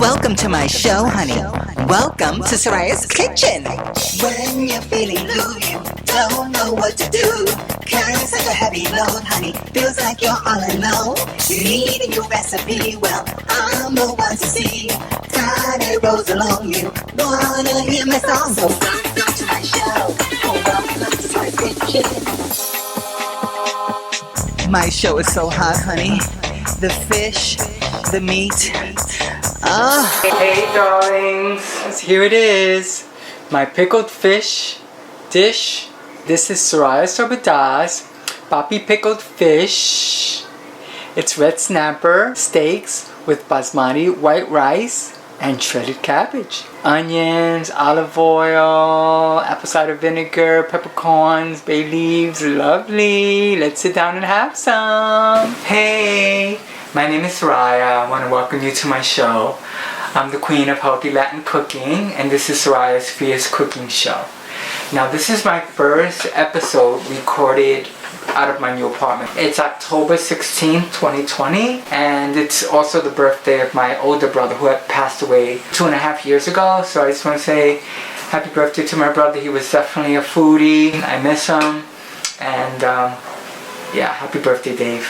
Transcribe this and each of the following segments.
Welcome to my show, honey. Welcome to Soraya's kitchen. When you're feeling blue, you don't know what to do. Carrying such a heavy load, honey, feels like you're all alone. You need a new recipe, well, I'm the one to see. Friday rolls along, you wanna hear my song, so welcome to my show. Oh, welcome to Soraya's kitchen. My show is so hot, honey. The fish, the meat. Hey darlings, here it is, my pickled fish dish. This is Soraya Sorbada's Papi pickled fish. It's red snapper steaks with basmati white rice and shredded cabbage, onions, olive oil, apple cider vinegar, peppercorns, bay leaves. Lovely. Let's sit down and have some. Hey, my name is Soraya. I want to welcome you to my show. I'm the queen of healthy Latin cooking, and this is Soraya's Fierce Cooking Show. Now, this is my first episode recorded out of my new apartment. It's October 16th, 2020, and it's also the birthday of my older brother who had passed away 2.5 years ago. So I just want to say happy birthday to my brother. He was definitely a foodie. I miss him, and yeah, happy birthday, Dave.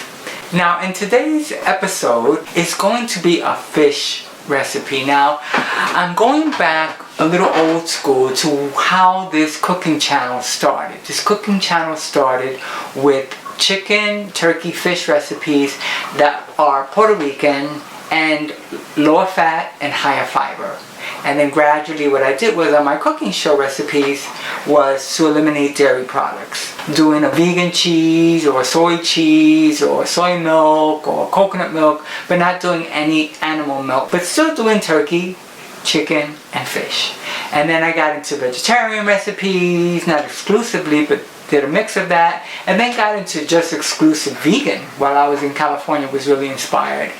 Now, in today's episode, it's going to be a fish recipe. Now, I'm going back a little old school to how this cooking channel started. This cooking channel started with chicken, turkey, fish recipes that are Puerto Rican and lower fat and higher fiber. And then gradually what I did was on my cooking show recipes was to eliminate dairy products. Doing a vegan cheese or soy cheese or soy milk or coconut milk, but not doing any animal milk, but still doing turkey, chicken, and fish. And then I got into vegetarian recipes, not exclusively, but did a mix of that, and then got into just exclusive vegan while I was in California. Was really inspired.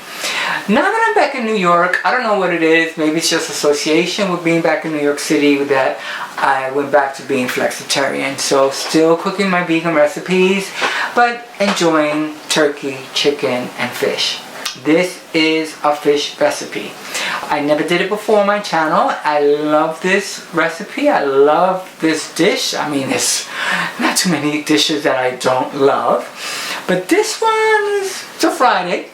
Now that I'm back in New York, I don't know what it is, maybe it's just association with being back in New York City that I went back to being flexitarian. So still cooking my vegan recipes, but enjoying turkey, chicken, and fish. This is a fish recipe. I never did it before on my channel. I love this recipe. I love this dish. I mean, there's not too many dishes that I don't love. But this one is a Friday.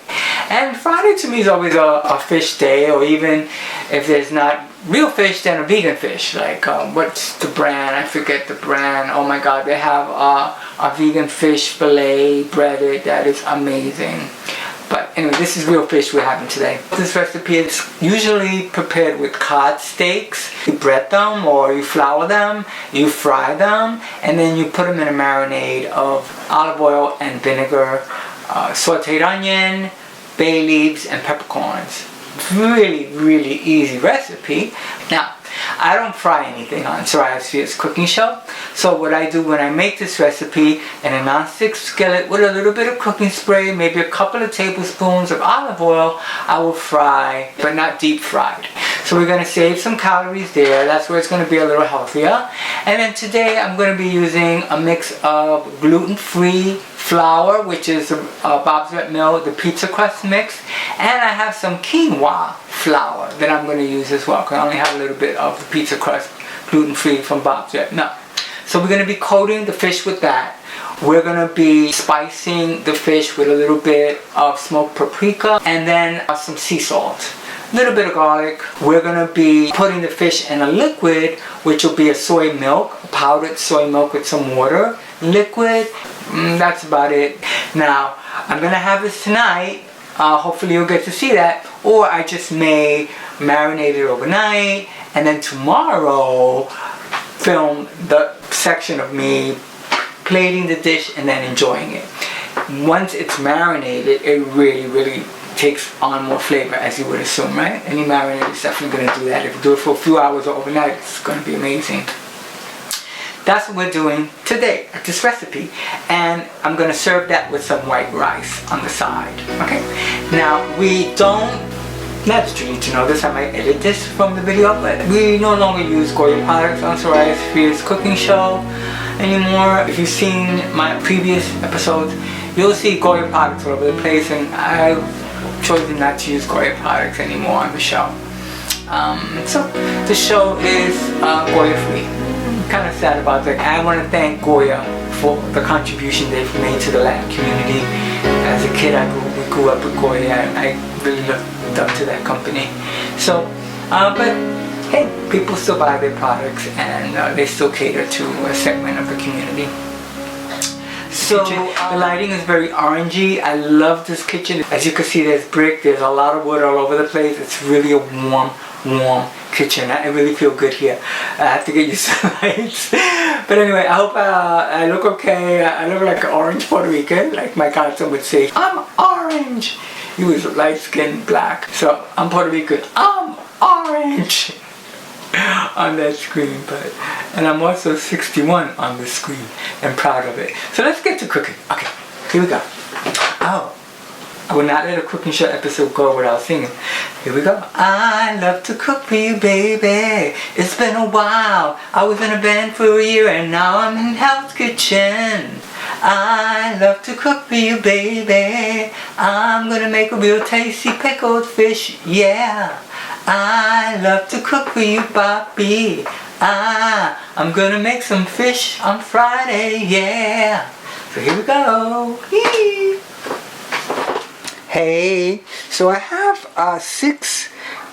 And Friday to me is always a fish day, or even if there's not real fish, then a vegan fish. Like, what's the brand? I forget the brand. Oh my God, they have a vegan fish fillet breaded that is amazing. But anyway, this is real fish we're having today. This recipe is usually prepared with cod steaks. You bread them or you flour them, you fry them, and then you put them in a marinade of olive oil and vinegar, sauteed onion, bay leaves, and peppercorns. Really, really easy recipe. Now, I don't fry anything on Soraya's Fierce Cooking Show. So what I do when I make this recipe in a non-stick skillet with a little bit of cooking spray, maybe a couple of tablespoons of olive oil, I will fry, but not deep fried. So we're going to save some calories there. That's where it's going to be a little healthier. And then today I'm going to be using a mix of gluten-free flour, which is Bob's Red Mill, the pizza crust mix, and I have some quinoa flour that I'm going to use as well, because I only have a little bit of the pizza crust gluten-free from Bob's Red Mill. So we're going to be coating the fish with that. We're going to be spicing the fish with a little bit of smoked paprika and then some sea salt. A little bit of garlic. We're going to be putting the fish in a liquid, which will be a soy milk, powdered soy milk with some water. Liquid, that's about it. Now, I'm going to have this tonight. Hopefully you'll get to see that. Or I just may marinate it overnight, and then tomorrow film the section of me plating the dish and then enjoying it. Once it's marinated, it really, really takes on more flavor, as you would assume, right? Any marinade is definitely going to do that. If you do it for a few hours or overnight, it's going to be amazing. That's what we're doing today at this recipe, and I'm going to serve that with some white rice on the side. Okay, now we don't, not that you need to know this, I might edit this from the video, but we no longer use Goya products on Soraya's Fierce Cooking Show anymore. If you've seen my previous episodes, you'll see Goya products all over the place, and I've chosen not to use Goya products anymore on the show. So the show is Goya free. Kind of sad about that. I want to thank Goya for the contribution they've made to the Latin community. As a kid, we grew up with Goya. I really looked up to that company. So, but hey, people still buy their products and they still cater to a segment of the community. So the lighting is very orangey. I love this kitchen. As you can see, there's brick. There's a lot of wood all over the place. It's really a warm kitchen. I really feel good here. I have to get used to the lights. But anyway, I hope I look okay. I look like an orange Puerto Rican, like my godson would say. I'm orange. He was light skinned black. So I'm Puerto Rican. I'm orange. On that screen, and I'm also 61 on the screen and proud of it. So let's get to cooking. Okay, here we go. Oh, I will not let a cooking show episode go without singing. Here we go. I love to cook for you, baby. It's been a while. I was in a band for a year and now I'm in Hell's Kitchen. I love to cook for you, baby. I'm gonna make a real tasty pickled fish, yeah. I love to cook for you, Bobby. I'm gonna make some fish on Friday, yeah. So here we go. Yee. Hey, so I have 6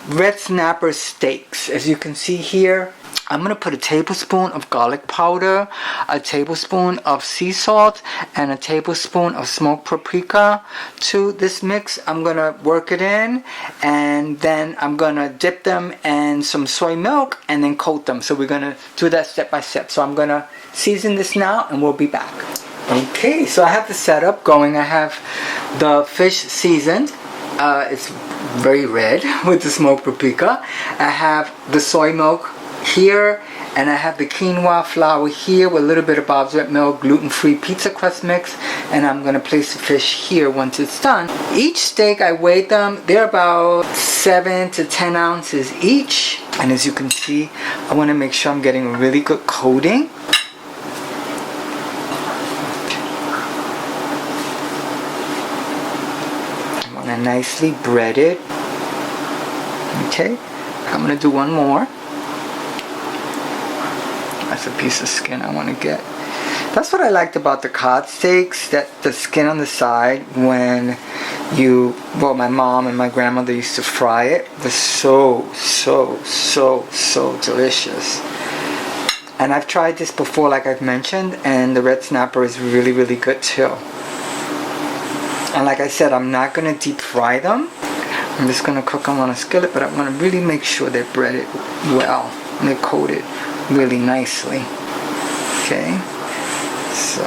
red snapper steaks. As you can see here, I'm gonna put a tablespoon of garlic powder, a tablespoon of sea salt, and a tablespoon of smoked paprika to this mix. I'm gonna work it in, and then I'm gonna dip them in some soy milk and then coat them. So we're gonna do that step by step. So I'm gonna season this now and we'll be back. Okay, so I have the setup going. I have the fish seasoned. It's very red with the smoked paprika. I have the soy milk here, and I have the quinoa flour here with a little bit of Bob's Red Mill gluten-free pizza crust mix, and I'm going to place the fish here once it's done. Each steak, I weighed them. They're about 7 to 10 ounces each, and as you can see, I want to make sure I'm getting a really good coating. I want to nicely bread it. Okay, I'm going to do one more. That's a piece of skin I want to get. That's what I liked about the cod steaks, that the skin on the side when my mom and my grandmother used to fry it was so delicious. And I've tried this before, like I've mentioned, and the red snapper is really good too. And like I said, I'm not going to deep fry them. I'm just going to cook them on a skillet, but I want to really make sure they're breaded well and they're coated really nicely. Okay, so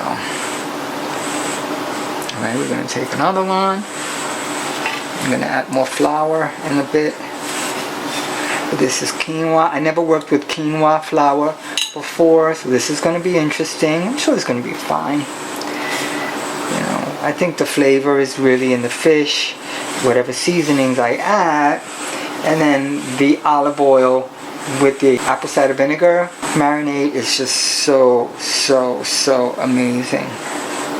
alright, we're going to take another one. I'm going to add more flour in a bit. This is quinoa. I never worked with quinoa flour before, so this is going to be interesting. I'm sure it's going to be fine. You know, I think the flavor is really in the fish, whatever seasonings I add, and then the olive oil with the apple cider vinegar marinade is just so amazing.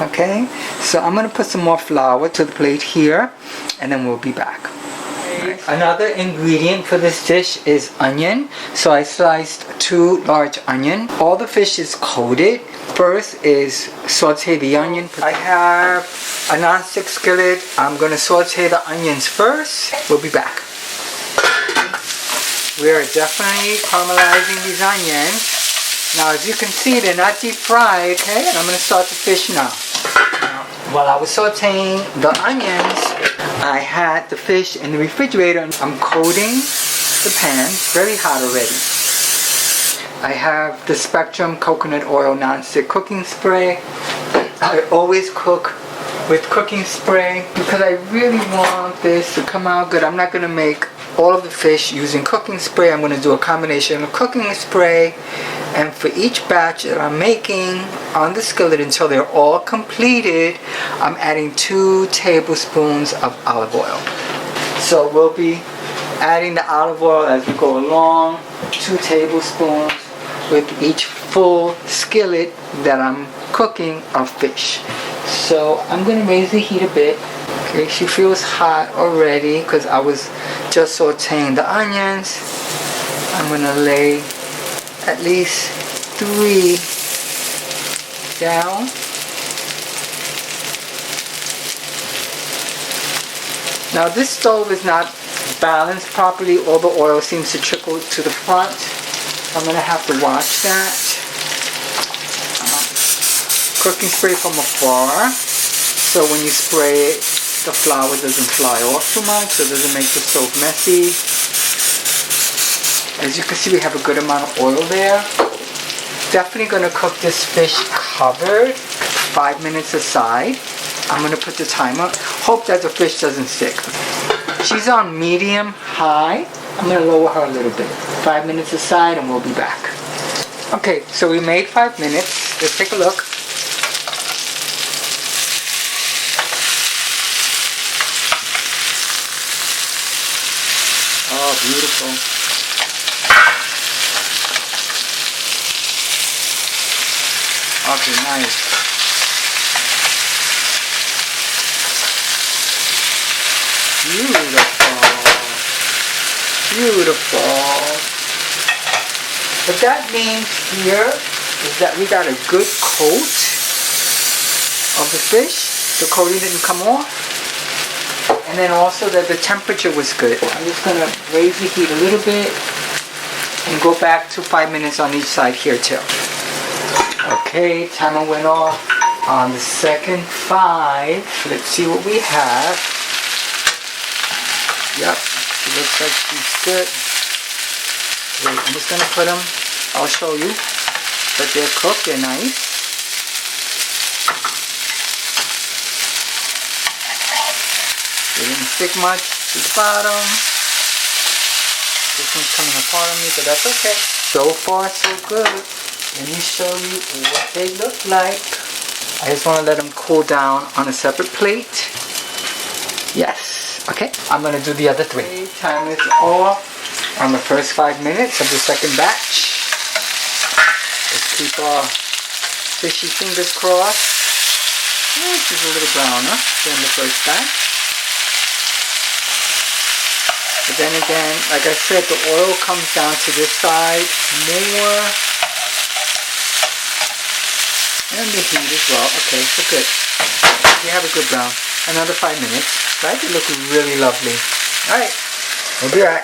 Okay, so I'm going to put some more flour to the plate here, and then we'll be back. Another ingredient for this dish is onion. So I sliced 2 large onions. All the fish is coated. First is saute the onion. I have a non-stick skillet. I'm going to saute the onions first. We'll be back. We're definitely caramelizing these onions. Now, as you can see, they're not deep fried, okay? And I'm going to start the fish now. While I was sauteing the onions, I had the fish in the refrigerator. I'm coating the pan, very hot already. I have the Spectrum Coconut Oil Non-Stick Cooking Spray. I always cook with cooking spray because I really want this to come out good. I'm not going to make all of the fish using cooking spray. I'm going to do a combination of cooking spray, and for each batch that I'm making on the skillet until they're all completed, I'm adding 2 tablespoons of olive oil. So we'll be adding the olive oil as we go along, 2 tablespoons with each full skillet that I'm cooking of fish. So I'm going to raise the heat a bit. Okay, she feels hot already because I was just sauteing the onions. I'm gonna lay at least 3 down. Now this stove is not balanced properly. All the oil seems to trickle to the front. I'm gonna have to watch that. Cooking spray from afar, so when you spray it, the flour doesn't fly off too much, so it doesn't make the stove messy. As you can see, we have a good amount of oil there. Definitely gonna cook this fish covered, 5 minutes aside. I'm gonna put the timer. Hope that the fish doesn't stick. She's on medium high. I'm gonna lower her a little bit. 5 minutes aside and we'll be back. Okay, so we made 5 minutes. Let's take a look. Oh, beautiful. Okay, nice. Beautiful. Beautiful. What that means here is that we got a good coat of the fish. The coating didn't come off. And then also that the temperature was good. I'm just going to raise the heat a little bit and go back to 5 minutes on each side here too. Okay, timer went off on the second 5. Let's see what we have. Yep, she looks like she's good. Wait, I'm just going to put them, I'll show you, but they're cooked, they're nice. They didn't stick much to the bottom. This one's coming apart on me, but that's okay. So far, so good. Let me show you what they look like. I just want to let them cool down on a separate plate. Yes. Okay, I'm going to do the other 3. Okay, time is off on the first 5 minutes of the second batch. Let's keep our fishy fingers crossed. Oh, she's a little browner than the first batch. But then again, like I said, the oil comes down to this side more. And the heat as well. Okay, so good. We have a good brown. Another 5 minutes. Right? They look really lovely. Alright, we'll be back.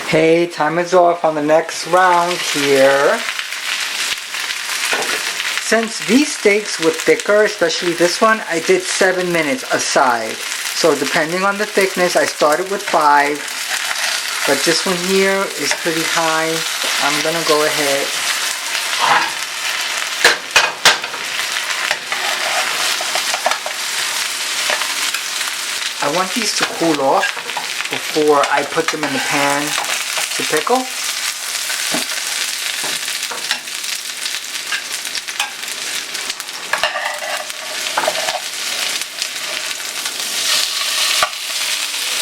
Hey, time is off on the next round here. Since these steaks were thicker, especially this one, I did 7 minutes aside. So depending on the thickness, I started with 5. But this one here is pretty high. I'm gonna go ahead. I want these to cool off before I put them in the pan to pickle.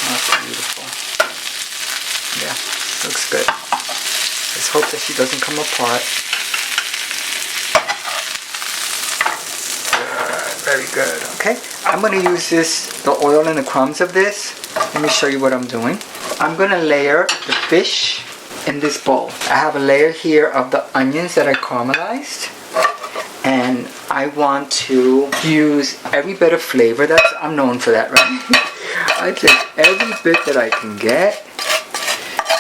That's beautiful. Yeah, looks good. Let's hope that she doesn't come apart. Very good, okay? I'm gonna use the oil and the crumbs of this. Let me show you what I'm doing. I'm gonna layer the fish in this bowl. I have a layer here of the onions that I caramelized. And I want to use every bit of flavor. I'm known for that, right? I take every bit that I can get.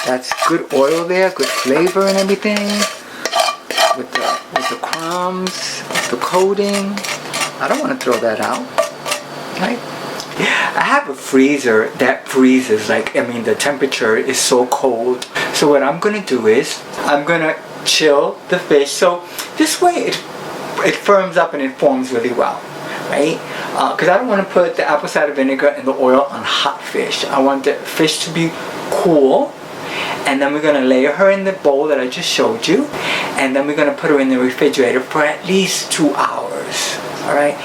That's good oil there, good flavor and everything. With the crumbs, with the coating. I don't want to throw that out, right? I have a freezer that freezes, the temperature is so cold. So what I'm going to do is, I'm going to chill the fish. So this way it firms up and it forms really well, right? Because I don't want to put the apple cider vinegar and the oil on hot fish. I want the fish to be cool. And then we're going to layer her in the bowl that I just showed you. And then we're going to put her in the refrigerator for at least 2 hours. Alright,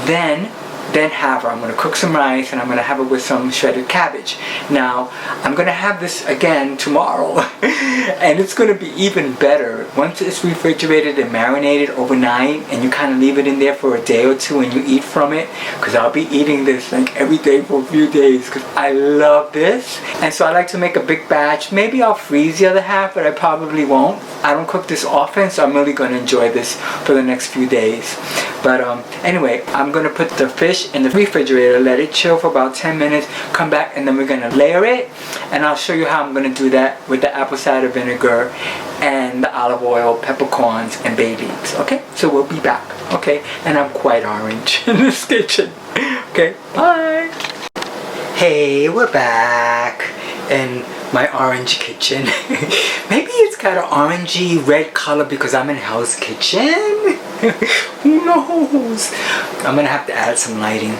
then then have her. I'm going to cook some rice and I'm going to have it with some shredded cabbage. Now, I'm going to have this again tomorrow and it's going to be even better once it's refrigerated and marinated overnight and you kind of leave it in there for a day or two and you eat from it, because I'll be eating this like every day for a few days because I love this. And so I like to make a big batch. Maybe I'll freeze the other half, but I probably won't. I don't cook this often, so I'm really going to enjoy this for the next few days. But anyway, I'm going to put the fish in the refrigerator, let it chill for about 10 minutes, come back, and then we're going to layer it. And I'll show you how I'm going to do that with the apple cider vinegar and the olive oil, peppercorns, and bay leaves. Okay, so we'll be back. Okay, and I'm quite orange in this kitchen. Okay, bye. Hey, we're back in my orange kitchen. Maybe it's got an orangey red color because I'm in Hell's Kitchen. Who knows? I'm gonna have to add some lighting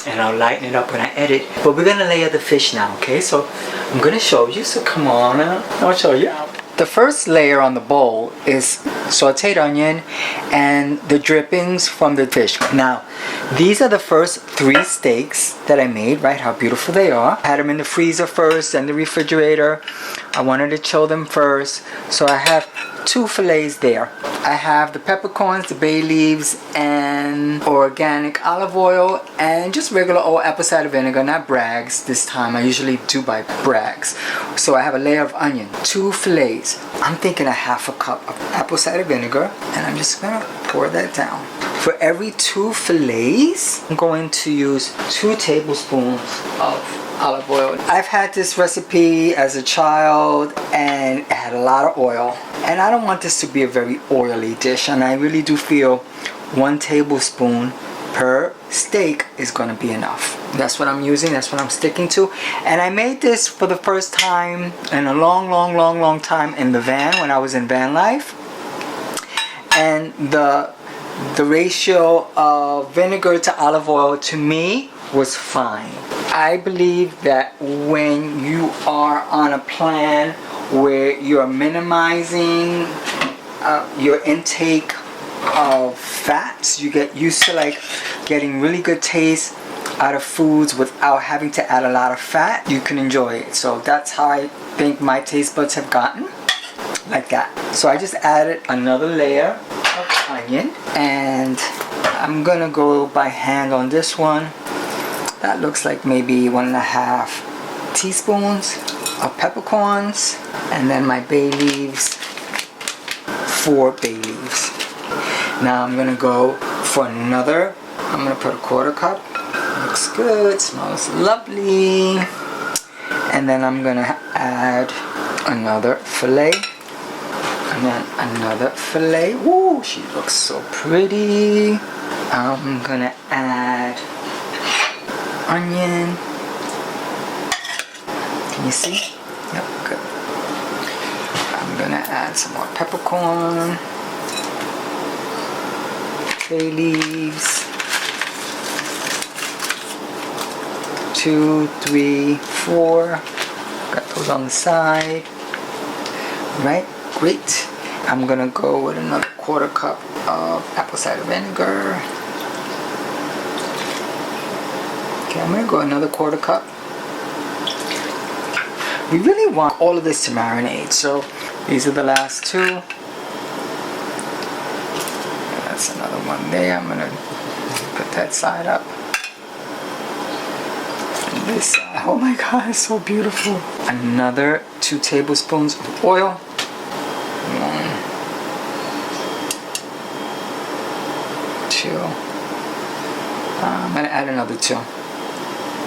and I'll lighten it up when I edit. But we're gonna layer the fish now, okay? So I'm gonna show you, so come on out. I'll show you. The first layer on the bowl is sauteed onion and the drippings from the fish. Now, these are the first 3 steaks that I made, right? How beautiful they are. I had them in the freezer first and the refrigerator. I wanted to chill them first. So I have 2 fillets there. I have the peppercorns, the bay leaves, and organic olive oil, and just regular old apple cider vinegar, not Bragg's this time. I usually do buy Bragg's. So I have a layer of onion, 2 fillets. I'm thinking a half a cup of apple cider vinegar, and I'm just gonna pour that down. For every 2 fillets, I'm going to use 2 tablespoons of olive oil. I've had this recipe as a child and it had a lot of oil, and I don't want this to be a very oily dish, and I really do feel 1 tablespoon per steak is going to be enough. That's what I'm using, that's what I'm sticking to. And I made this for the first time in a long time in the van when I was in van life, and the ratio of vinegar to olive oil to me was fine. I believe that when you are on a plan where you're minimizing your intake of fats, you get used to like getting really good taste out of foods without having to add a lot of fat, you can enjoy it. So that's how I think my taste buds have gotten, like that. So I just added another layer of onion, and I'm gonna go by hand on this one. That looks like maybe 1.5 teaspoons of peppercorns, and then my bay leaves, 4 bay leaves. Now I'm gonna go for another. I'm gonna put a 1/4 cup. Looks good, smells lovely. And then I'm gonna add another fillet, and then another fillet. Ooh, she looks so pretty. I'm gonna add onion. Can you see? Yep, good. I'm gonna add some more peppercorn, bay leaves, 2, 3, 4. Got those on the side. Right, great. I'm gonna go with another 1/4 cup of apple cider vinegar. Okay, I'm gonna go another 1/4 cup. We really want all of this to marinate, so these are the last 2. That's another one there. I'm gonna put that side up. And this side, oh my god, it's so beautiful. Another 2 tablespoons of oil. 1, 2. I'm gonna add another 2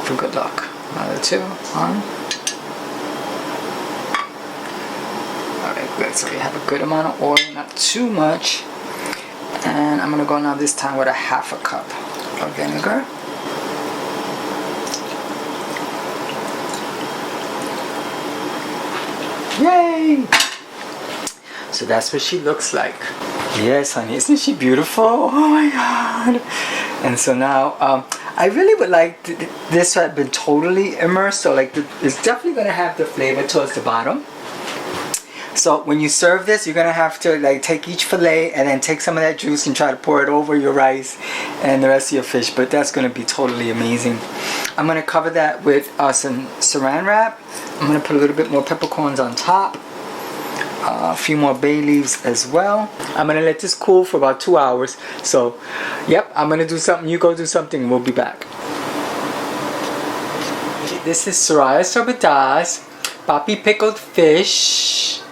for good luck. Another 2. 1. Alright, good. So we have a good amount of oil, not too much. And I'm gonna go now this time with a 1/2 cup of vinegar. Yay! So that's what she looks like. Yes, honey, isn't she beautiful? Oh my god! And so now, I really would like this to have been totally immersed. So like, it's definitely gonna have the flavor towards the bottom. So when you serve this, you're gonna have to like take each fillet and then take some of that juice and try to pour it over your rice and the rest of your fish. But that's gonna be totally amazing. I'm gonna cover that with some saran wrap. I'm gonna put a little bit more peppercorns on top. A few more bay leaves as well. I'm gonna let this cool for about 2 hours. So, yep, I'm gonna do something. You go do something. And we'll be back. This is Soraya Sorbada's Papi Pickled Fish.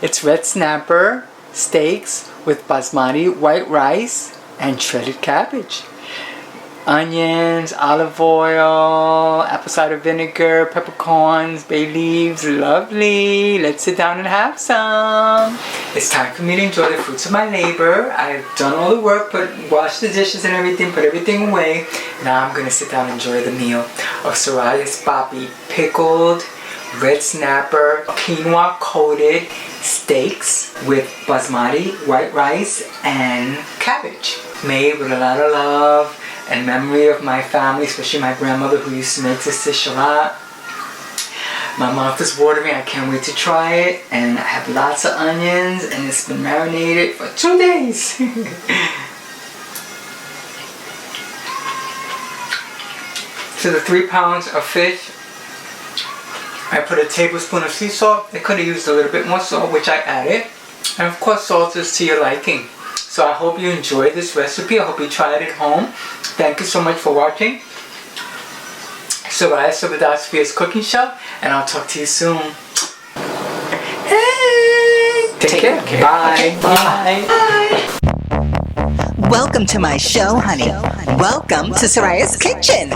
It's red snapper steaks with basmati white rice and shredded cabbage. Onions, olive oil, apple cider vinegar, peppercorns, bay leaves, lovely. Let's sit down and have some. It's time for me to enjoy the fruits of my labor. I've done all the work, washed the dishes and everything, put everything away. Now I'm gonna sit down and enjoy the meal of Soraya's Papi Pickled red snapper quinoa coated steaks with basmati white rice and cabbage. Made with a lot of love and memory of my family, especially my grandmother who used to make this dish a lot. My mouth is watering, I can't wait to try it. And I have lots of onions and it's been marinated for 2 days. To the 3 pounds of fish, I put a tablespoon of sea salt. I could have used a little bit more salt, which I added. And of course, salt is to your liking. So I hope you enjoyed this recipe. I hope you try it at home. Thank you so much for watching. Soraya Sorbada's Fierce Cooking Show, and I'll talk to you soon. Hey! Take care. Bye. Bye. Bye. Welcome to my show, honey. Welcome to Soraya's Kitchen.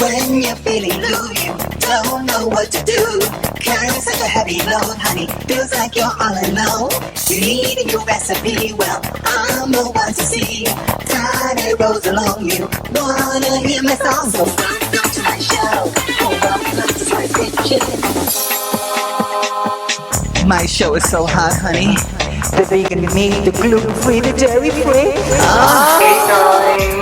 When you're feeling blue, you don't know what to do. Carrying such a heavy load, honey, feels like you're all alone. You need a new recipe, well, I'm the one to see. Time it rolls along, you wanna hear my song, so welcome to my show. Oh, welcome to Soraya's Kitchen. My show is so hot, honey. The vegan meat, the gluten-free, the dairy-free. Hey, darling.